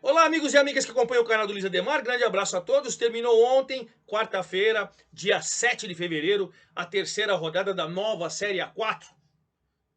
Olá, amigos e amigas que acompanham o canal do Luiz Ademar, grande abraço a todos. Terminou ontem, quarta-feira, dia 7 de fevereiro, a terceira rodada da nova Série A4.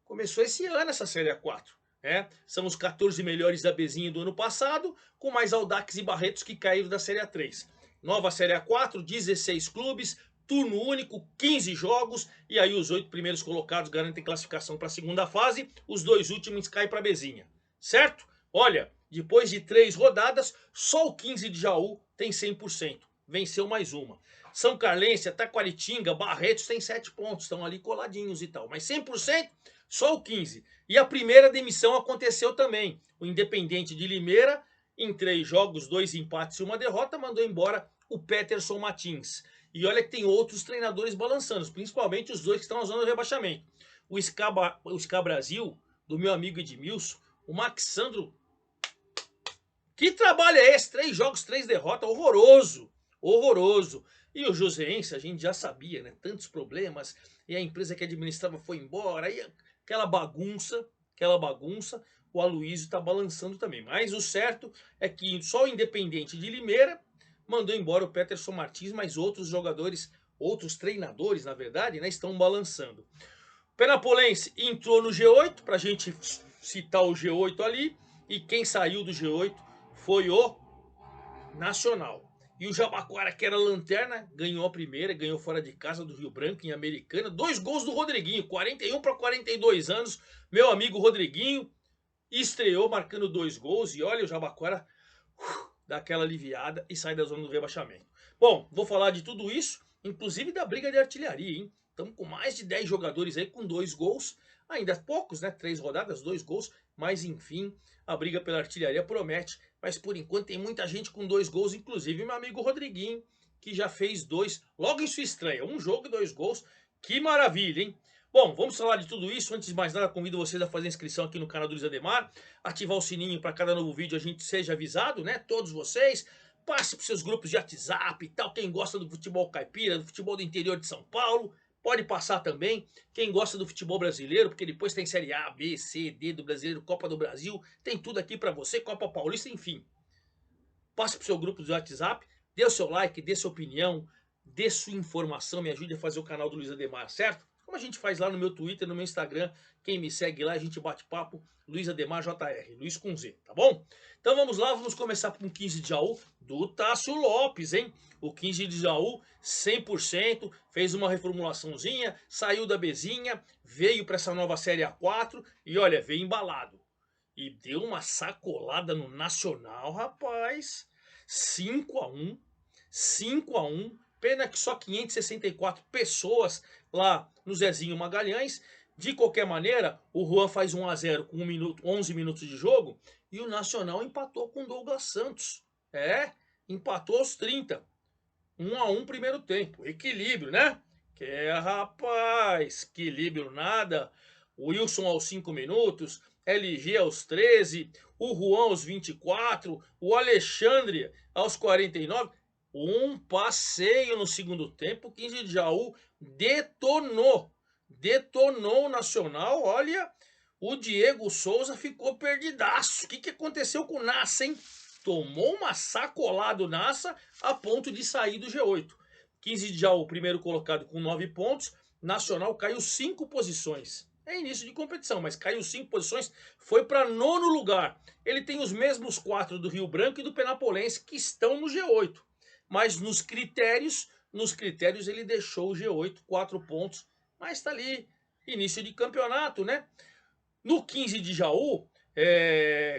Começou esse ano essa Série A4, né? São os 14 melhores da Bezinha do ano passado, com mais Audax e Barretos que caíram da Série A3. Nova Série A4, 16 clubes, turno único, 15 jogos, e aí os 8 primeiros colocados garantem classificação para a segunda fase, os 2 últimos caem para a Bezinha, certo? Olha, depois de 3 rodadas, só o 15 de Jaú tem 100%, venceu mais uma. São Carlense, Taquaritinga, Barretos tem 7 pontos, estão ali coladinhos e tal, mas 100%, só o 15. E a primeira demissão aconteceu também. O Independente de Limeira, em 3 jogos, 2 empates e 1 derrota, mandou embora o Peterson Martins. E olha que tem outros treinadores balançando, principalmente os dois que estão na zona do rebaixamento. O SCA Brasil, do meu amigo Edmilson, o Maxandro. Que trabalho é esse? 3 jogos, 3 derrotas, horroroso, horroroso. E o Joseense, a gente já sabia, né? Tantos problemas, e a empresa que administrava foi embora, e aquela bagunça, o Aloysio tá balançando também. Mas o certo é que só o Independente de Limeira mandou embora o Peterson Martins, mas outros jogadores, outros treinadores, na verdade, né, estão balançando. O Penapolense entrou no G8, pra gente citar o G8 ali, e quem saiu do G8 foi o Nacional. E o Jabaquara, que era lanterna, ganhou a primeira, ganhou fora de casa do Rio Branco, em Americana. 2 gols do Rodriguinho, 41 para 42 anos. Meu amigo Rodriguinho estreou marcando 2 gols. E olha, o Jabaquara dá aquela aliviada e sai da zona do rebaixamento. Bom, vou falar de tudo isso, inclusive da briga de artilharia, hein? Estamos com mais de 10 jogadores aí com 2 gols. Ainda poucos, né? 3 rodadas, 2 gols. Mas enfim, a briga pela artilharia promete. Mas por enquanto tem muita gente com 2 gols, inclusive meu amigo Rodriguinho, que já fez 2 logo em sua estreia. Um jogo e 2 gols. Que maravilha, hein? Bom, vamos falar de tudo isso. Antes de mais nada, convido vocês a fazer inscrição aqui no canal do Luiz Ademar, ativar o sininho para cada novo vídeo a gente seja avisado, né? Todos vocês. Passe para seus grupos de WhatsApp e tal. Quem gosta do futebol caipira, do futebol do interior de São Paulo, pode passar também. Quem gosta do futebol brasileiro, porque depois tem Série A, B, C, D do brasileiro, Copa do Brasil, tem tudo aqui para você, Copa Paulista, enfim. Passe para o seu grupo de WhatsApp, dê o seu like, dê sua opinião, dê sua informação, me ajude a fazer o canal do Luiz Ademar, certo? Como a gente faz lá no meu Twitter, no meu Instagram, quem me segue lá, a gente bate papo, Luiz Ademar JR, Luiz com Z, tá bom? Então vamos lá, vamos começar com o 15 de Jaú do Tássio Lopes, hein? O 15 de Jaú, 100%, fez uma reformulaçãozinha, saiu da Bezinha, veio para essa nova Série A4 e olha, veio embalado. E deu uma sacolada no Nacional, rapaz. 5-1, 5-1. Pena que só 564 pessoas lá no Zezinho Magalhães. De qualquer maneira, o Juan faz 1-0 com 11 minutos de jogo e o Nacional empatou com o Douglas Santos. Empatou aos 30. 1-1 primeiro tempo. Equilíbrio, né? Rapaz, equilíbrio nada. O Wilson aos 5 minutos, LG aos 13, o Juan aos 24, o Alexandre aos 49. Um passeio no segundo tempo. 15 de Jaú detonou. Detonou o Nacional. Olha, o Diego Souza ficou perdidaço. O que aconteceu com o Nassa, hein? Tomou uma sacolada do Nassa a ponto de sair do G8. 15 de Jaú, primeiro colocado com 9 pontos. Nacional caiu 5 posições. É início de competição, mas caiu 5 posições, foi para nono lugar. Ele tem os mesmos 4 do Rio Branco e do Penapolense que estão no G8. Mas nos critérios ele deixou o G8, 4 pontos, mas está ali, início de campeonato, né? No 15 de Jaú,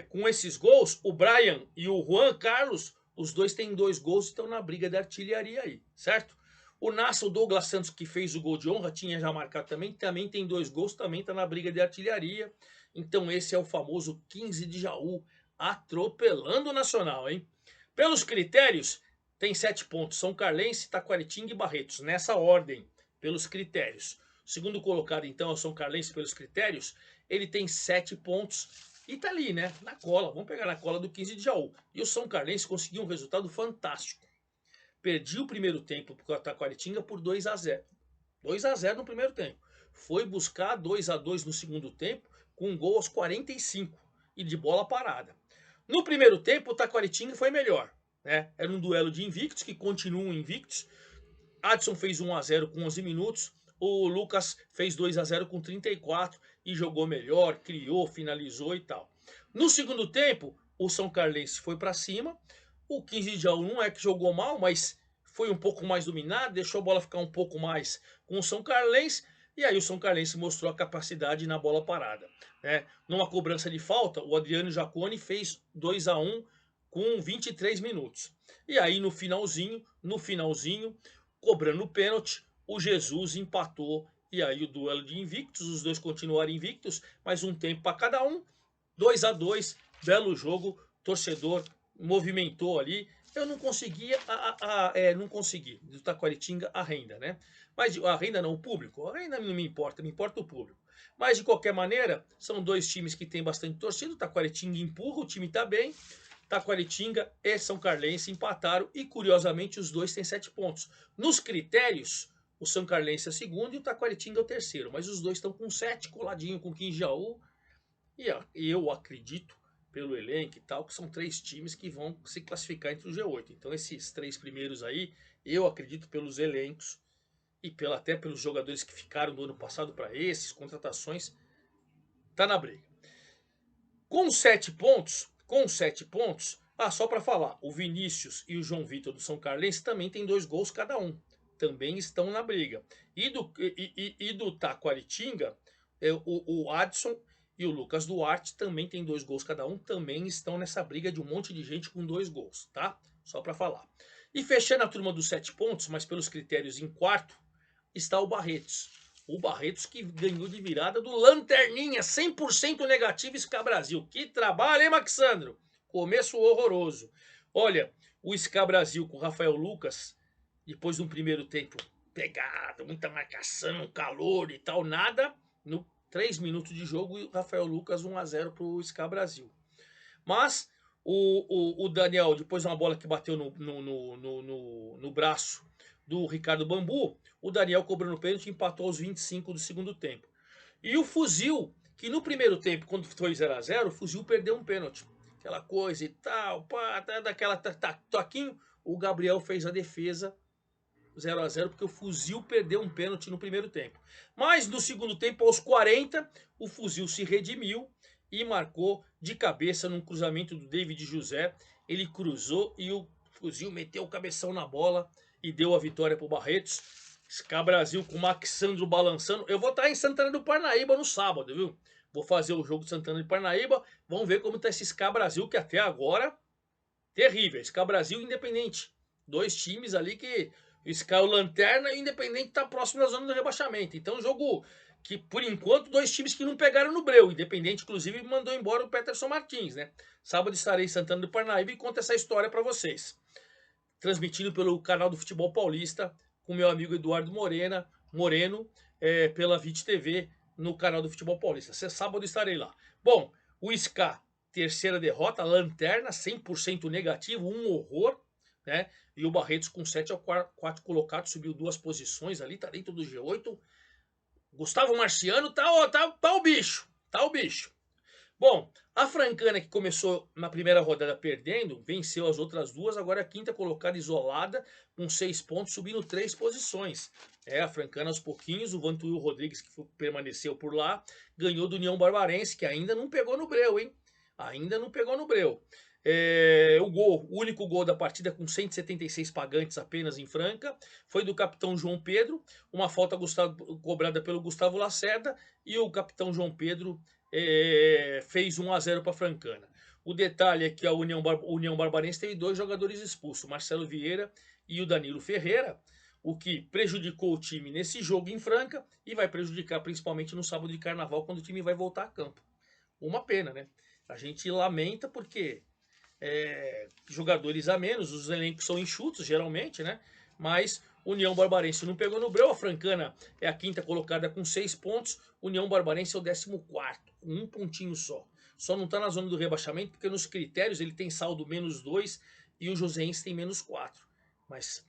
com esses gols, o Brian e o Juan Carlos, os dois têm 2 gols e estão na briga de artilharia aí, certo? O Nassa, o Douglas Santos, que fez o gol de honra, tinha já marcado também tem 2 gols, também está na briga de artilharia. Então esse é o famoso 15 de Jaú, atropelando o Nacional, hein? Pelos critérios, tem 7 pontos, São Carlense, Taquaritinga e Barretos, nessa ordem, pelos critérios. O segundo colocado, então, é o São Carlense pelos critérios, ele tem 7 pontos e tá ali, né? Na cola, vamos pegar na cola do 15 de Jaú. E o São Carlense conseguiu um resultado fantástico. Perdi o primeiro tempo para o Taquaritinga por 2-0. 2-0 no primeiro tempo. Foi buscar 2-2 no segundo tempo, com um gol aos 45 e de bola parada. No primeiro tempo, o Taquaritinga foi melhor, né? Era um duelo de invictos, que continuam invictos. Adson fez 1 a 0 com 11 minutos. O Lucas fez 2 a 0 com 34 e jogou melhor, criou, finalizou e tal. No segundo tempo, o São Carlense foi para cima. O 15 de Jaú não é que jogou mal, mas foi um pouco mais dominado, deixou a bola ficar um pouco mais com o São Carlense. E aí o São Carlense mostrou a capacidade na bola parada, né? Numa cobrança de falta, o Adriano Jaconi fez 2 a 1 com 23 minutos. E aí no finalzinho, cobrando o pênalti, o Jesus empatou. E aí o duelo de invictos, os dois continuaram invictos, mais um tempo para cada um. 2 a 2, belo jogo, torcedor movimentou ali. Eu não conseguia, não consegui, do Taquaritinga a renda, né? Mas a renda não, o público. A renda não me importa, me importa o público. Mas de qualquer maneira, são dois times que têm bastante torcida. O Taquaritinga empurra, o time tá bem. Taquaritinga e São Carlense empataram e, curiosamente, os dois têm 7 pontos. Nos critérios, o São Carlense é o segundo e o Taquaritinga é o terceiro. Mas os dois estão com 7, coladinho com 15 Jaú. E eu acredito, pelo elenco e tal, que são 3 times que vão se classificar entre o G8. Então esses 3 primeiros aí, eu acredito pelos elencos e até pelos jogadores que ficaram do ano passado para esses, contratações, tá na briga. Com 7 pontos, só para falar, o Vinícius e o João Vitor do São Carlense também tem 2 gols cada um. Também estão na briga. E do Taquaritinga, o Adson e o Lucas Duarte também tem 2 gols cada um, também estão nessa briga de um monte de gente com 2 gols, tá? Só para falar. E fechando a turma dos 7 pontos, mas pelos critérios em quarto, está o Barretos. O Barretos que ganhou de virada do Lanterninha, 100% negativo Ska Brasil. Que trabalho, hein, Maxandro? Começo horroroso. Olha, o Ska Brasil com o Rafael Lucas, depois de um primeiro tempo pegado, muita marcação, calor e tal, nada. No 3 minutos de jogo, o Rafael Lucas 1 a 0 para o Ska Brasil. Mas o Daniel, depois de uma bola que bateu no braço do Ricardo Bambu, o Daniel cobrou no pênalti e empatou aos 25 do segundo tempo. E o Fuzil, que no primeiro tempo, quando foi 0 a 0, o Fuzil perdeu um pênalti. Aquela coisa e tal, pá, daquela toquinho, o Gabriel fez a defesa 0 a 0 porque o Fuzil perdeu um pênalti no primeiro tempo. Mas no segundo tempo, aos 40, o Fuzil se redimiu e marcou de cabeça num cruzamento do David José. Ele cruzou e o Fuzil meteu o cabeção na bola e deu a vitória para o Barretos. Ska Brasil com o Maxandro balançando. Eu vou estar em Santana do Parnaíba no sábado, viu? Vou fazer o jogo de Santana do Parnaíba. Vamos ver como está esse Ska Brasil, que até agora, terrível. Ska Brasil Independente. 2 times ali que o Lanterna e o Independente está próximo da zona do rebaixamento. Então, jogo que, por enquanto, 2 times que não pegaram no breu. Independente, inclusive, mandou embora o Peterson Martins, né? Sábado estarei em Santana do Parnaíba e conto essa história para vocês. Transmitido pelo canal do Futebol Paulista, com meu amigo Eduardo Moreno, pela VIT TV, no canal do Futebol Paulista. Sábado estarei lá. Bom, o Ska, terceira derrota, Lanterna, 100% negativo, um horror, né? E o Barretos com 7 ao 4 colocado, subiu 2 posições ali, tá dentro do G8. Gustavo Marciano tá o bicho, tá o bicho. Bom, a Francana, que começou na primeira rodada perdendo, venceu as outras 2, agora é a 5ª colocada isolada, com 6 pontos, subindo 3 posições. A Francana aos pouquinhos, o Vantuil Rodrigues, que permaneceu por lá, ganhou do União Barbarense, que ainda não pegou no breu, hein? Ainda não pegou no breu. O único gol da partida, com 176 pagantes apenas em Franca, foi do capitão João Pedro, uma falta cobrada pelo Gustavo Lacerda, e o capitão João Pedro fez 1 a 0 para a Francana. O detalhe é que a União Barbarense teve 2 jogadores expulsos, Marcelo Vieira e o Danilo Ferreira, o que prejudicou o time nesse jogo em Franca e vai prejudicar principalmente no sábado de carnaval, quando o time vai voltar a campo. Uma pena, né? A gente lamenta porque jogadores a menos, os elencos são enxutos geralmente, né? Mas União Barbarense não pegou no breu, a Francana é a 5ª colocada com 6 pontos, União Barbarense é o 14º, com 1 pontinho só. Só não está na zona do rebaixamento porque nos critérios ele tem saldo -2 e o Joseense tem -4. Mas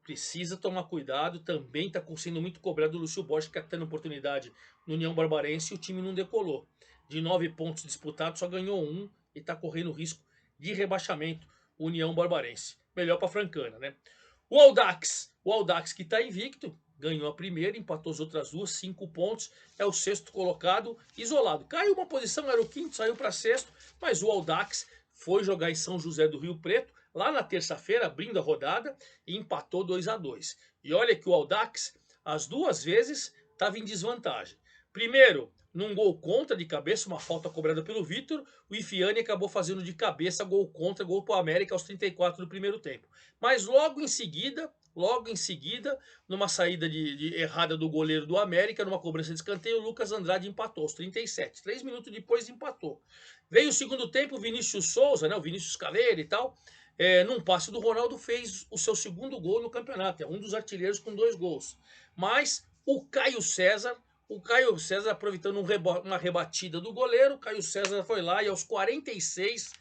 precisa tomar cuidado, também está sendo muito cobrado o Lúcio Borges, que está tendo oportunidade no União Barbarense e o time não decolou. De 9 pontos disputados, só ganhou 1 e está correndo risco de rebaixamento, União Barbarense. Melhor para Francana, né? O Audax que está invicto, ganhou a primeira, empatou as outras duas, 5 pontos, é o sexto colocado, isolado. Caiu uma posição, era o quinto, saiu para sexto, mas o Audax foi jogar em São José do Rio Preto, lá na terça-feira, abrindo a rodada, e empatou 2-2. E olha que o Audax, as duas vezes, estava em desvantagem. Primeiro, num gol contra de cabeça, uma falta cobrada pelo Vitor, o Ifiani acabou fazendo de cabeça gol contra, gol para o América aos 34 do primeiro tempo. Mas logo em seguida, numa saída errada do goleiro do América, numa cobrança de escanteio, o Lucas Andrade empatou aos 37. 3 minutos depois empatou. Veio o segundo tempo, o Vinícius Souza, né, o Vinícius Caveira e tal, num passe do Ronaldo, fez o seu segundo gol no campeonato. É um dos artilheiros com 2 gols. Mas o Caio César, aproveitando uma rebatida do goleiro, o Caio César foi lá e aos 46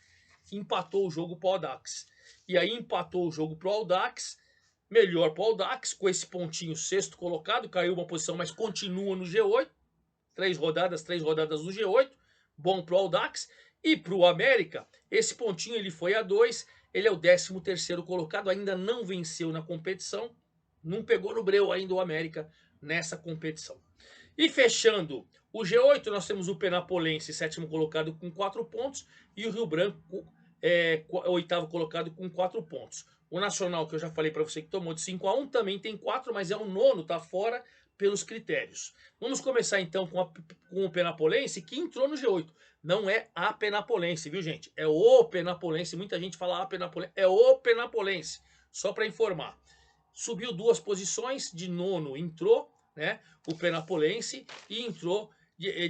empatou o jogo para o Audax. E aí empatou o jogo para o Audax, melhor para o Audax, com esse pontinho sexto colocado, caiu uma posição, mas continua no G8. 3 rodadas no G8, bom para o Audax. E para o América, esse pontinho ele foi a 2, ele é o 13º colocado, ainda não venceu na competição, não pegou no breu ainda o América nessa competição. E fechando o G8, nós temos o Penapolense, 7º colocado com 4 pontos, e o Rio Branco, 8º colocado com 4 pontos. O Nacional, que eu já falei para você que tomou de 5-1, também tem 4, mas é o nono, tá fora pelos critérios. Vamos começar então com o Penapolense, que entrou no G8. Não é a Penapolense, viu, gente? É o Penapolense. Muita gente fala a Penapolense. É o Penapolense. Só para informar. Subiu 2 posições, de nono entrou, né, o Penapolense, e entrou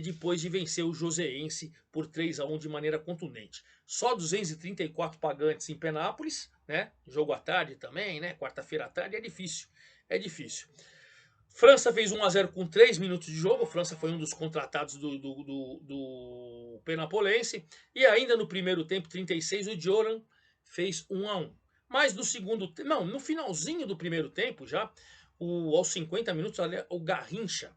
depois de vencer o Joseense por 3-1 de maneira contundente. Só 234 pagantes em Penápolis, né? Jogo à tarde também, né? Quarta-feira à tarde é difícil. É difícil. França fez 1-0 com 3 minutos de jogo. França foi um dos contratados do Penapolense. E ainda no primeiro tempo, 36, o Dioran fez 1-1. Mas no segundo, não, no finalzinho do primeiro tempo já, aos 50 minutos, o Garrincha,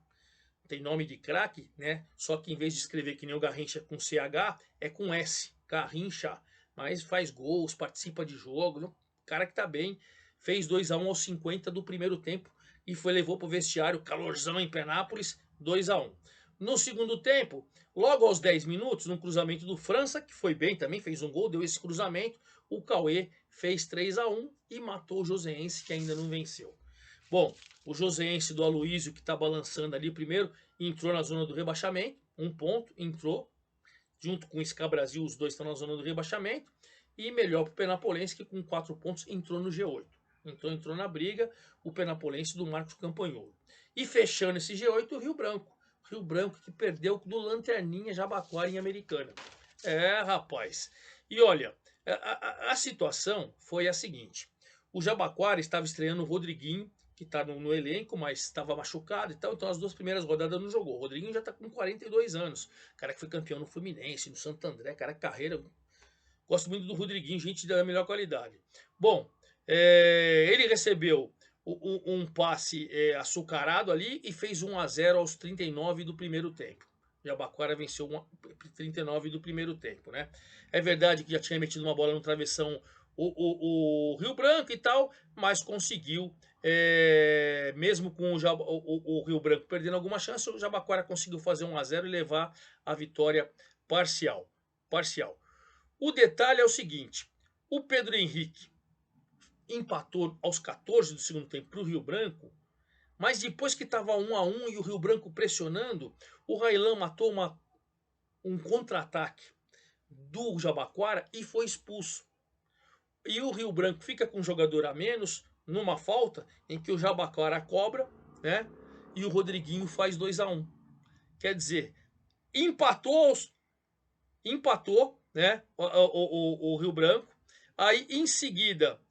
tem nome de craque, né? Só que em vez de escrever que nem o Garrincha com CH, é com S, Garrincha. Mas faz gols, participa de jogo, cara que tá bem. Fez 2-1 aos 50 do primeiro tempo e levou pro vestiário, calorzão em Penápolis, 2-1. No segundo tempo, logo aos 10 minutos, num cruzamento do França, que foi bem também, fez um gol, deu esse cruzamento, o Cauê fez 3-1 e matou o Joseense, que ainda não venceu. Bom, o Joseense do Aloísio, que está balançando ali primeiro, entrou na zona do rebaixamento, 1 ponto, entrou, junto com o Ska Brasil, os dois estão na zona do rebaixamento, e melhor para o Penapolense, que com 4 pontos entrou no G8. Então entrou na briga o Penapolense do Marcos Campanholo. E fechando esse G8, o Rio Branco. Rio Branco que perdeu do Lanterninha Jabaquara em Americana. É, rapaz. E olha, a situação foi a seguinte. O Jabaquara estava estreando o Rodriguinho, que está no elenco, mas estava machucado e tal. Então as 2 primeiras rodadas não jogou. O Rodriguinho já está com 42 anos. Cara que foi campeão no Fluminense, no Santo André. Cara que carreira... Gosto muito do Rodriguinho, gente da melhor qualidade. Bom, ele recebeu um passe açucarado ali e fez 1-0 aos 39 do primeiro tempo. Jabaquara venceu 39 do primeiro tempo, né? É verdade que já tinha metido uma bola no travessão o Rio Branco e tal, mas conseguiu, mesmo com o Rio Branco perdendo alguma chance, o Jabaquara conseguiu fazer 1-0 e levar a vitória parcial. O detalhe é o seguinte, o Pedro Henrique empatou aos 14 do segundo tempo para o Rio Branco, mas depois que estava 1-1 e o Rio Branco pressionando, o Railan matou um contra-ataque do Jabaquara e foi expulso. E o Rio Branco fica com um jogador a menos numa falta em que o Jabaquara cobra, né? E o Rodriguinho faz 2-1. Quer dizer, empatou, né? O Rio Branco. Aí em seguida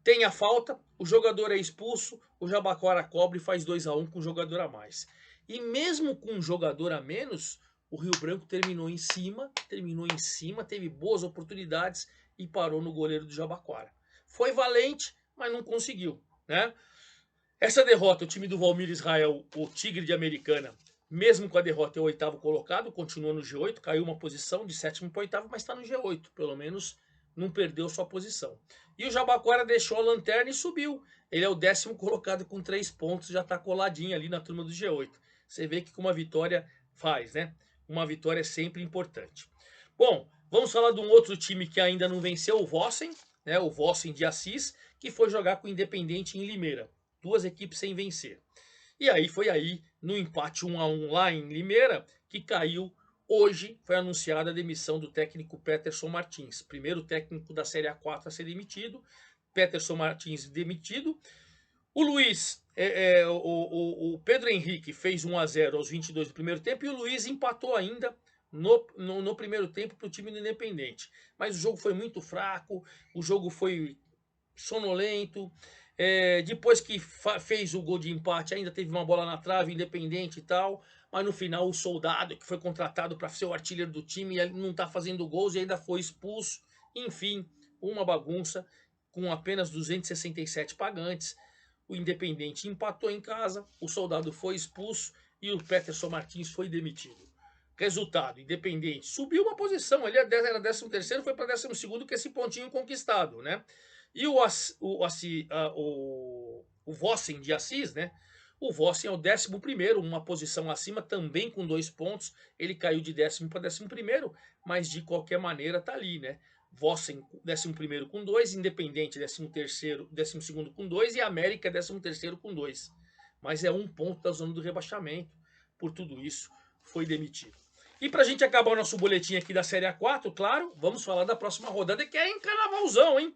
tem a falta, o jogador é expulso, o Jabaquara cobra e faz 2-1 com um jogador a mais. E mesmo com um jogador a menos, o Rio Branco terminou em cima, teve boas oportunidades e parou no goleiro do Jabaquara. Foi valente, mas não conseguiu, né? Essa derrota, o time do Valmir Israel, o Tigre de Americana, mesmo com a derrota, é o 8º colocado, continua no G8, caiu uma posição de 7º para 8º, mas está no G8, pelo menos não perdeu sua posição. E o Jabaquara deixou a lanterna e subiu. Ele é o 10º colocado com 3 pontos, já está coladinho ali na turma do G8. Você vê que com uma vitória faz, né? Uma vitória é sempre importante. Bom, vamos falar de um outro time que ainda não venceu, o Vossen, né? O Vossen de Assis, que foi jogar com o Independente em Limeira. 2 equipes sem vencer. E aí foi aí, no empate 1-1 lá em Limeira, que caiu. Hoje foi anunciada a demissão do técnico Peterson Martins, primeiro técnico da Série A4 a ser demitido. Peterson Martins demitido. O Luiz, o Pedro Henrique fez 1-0 aos 22 do primeiro tempo e o Luiz empatou ainda no primeiro tempo para o time do Independente. Mas o jogo foi muito fraco, o jogo foi sonolento. Depois que fez o gol de empate, ainda teve uma bola na trave, Independente e tal. Mas no final, o Soldado, que foi contratado para ser o artilheiro do time, ele não está fazendo gols e ainda foi expulso. Enfim, uma bagunça com apenas 267 pagantes. O Independente empatou em casa, o Soldado foi expulso e o Peterson Martins foi demitido. Resultado, Independente subiu uma posição, ele era 13º, foi para 12º com esse pontinho conquistado, né? E o Vossen de Assis, né? O Vossen é o 11º, uma posição acima, também com 2 pontos. Ele caiu de 10º para 11º, mas de qualquer maneira tá ali, né? Vossen 11º com 2, Independente 12º com 2 e América 13º com 2. Mas é 1 ponto da zona do rebaixamento. Por tudo isso, foi demitido. E para a gente acabar o nosso boletim aqui da Série A4, claro, vamos falar da próxima rodada, que é em carnavalzão, hein?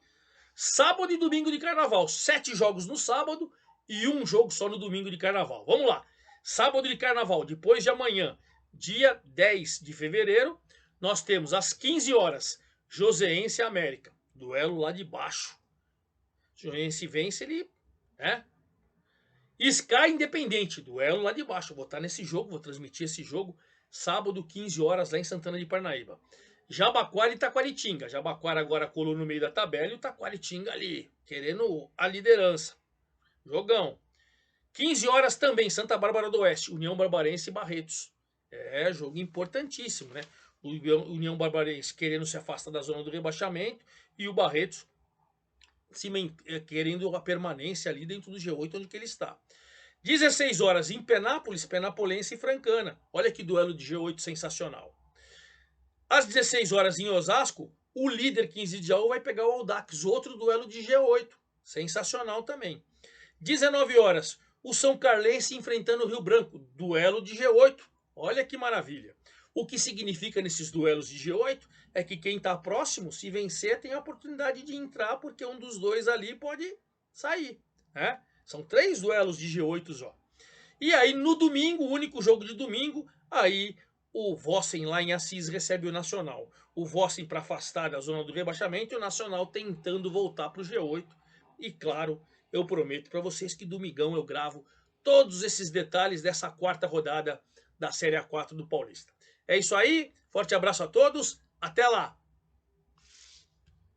Sábado e domingo de carnaval. 7 jogos no sábado e 1 jogo só no domingo de carnaval. Vamos lá. Sábado de carnaval, depois de amanhã, dia 10 de fevereiro, nós temos às 15 horas, Joseense e América. Duelo lá de baixo. Joseense vence, ele... né? Sky Independente. Duelo lá de baixo. Vou estar nesse jogo, vou transmitir esse jogo. Sábado, 15 horas, lá em Santana de Parnaíba. Jabaquara e Taquaritinga. Jabaquara agora colou no meio da tabela e o Taquaritinga ali, querendo a liderança. Jogão. 15 horas também, Santa Bárbara do Oeste. União Barbarense e Barretos. Jogo importantíssimo, né? O União Barbarense querendo se afastar da zona do rebaixamento e o Barretos querendo a permanência ali dentro do G8, onde que ele está. 16 horas em Penápolis, Penapolense e Francana. Olha que duelo de G8 sensacional. Às 16 horas em Osasco, o líder 15 de Jaú vai pegar o Audax, outro duelo de G8. Sensacional também. 19 horas, o São Carlense enfrentando o Rio Branco, duelo de G8. Olha que maravilha. O que significa nesses duelos de G8 é que quem está próximo, se vencer, tem a oportunidade de entrar, porque um dos dois ali pode sair, né? São 3 duelos de G8 só. E aí no domingo, o único jogo de domingo, aí o Vossen lá em Assis recebe o Nacional. O Vossen para afastar da zona do rebaixamento e o Nacional tentando voltar para o G8. E claro, eu prometo para vocês que domingão eu gravo todos esses detalhes dessa 4ª rodada da Série A4 do Paulista. É isso aí, forte abraço a todos, até lá!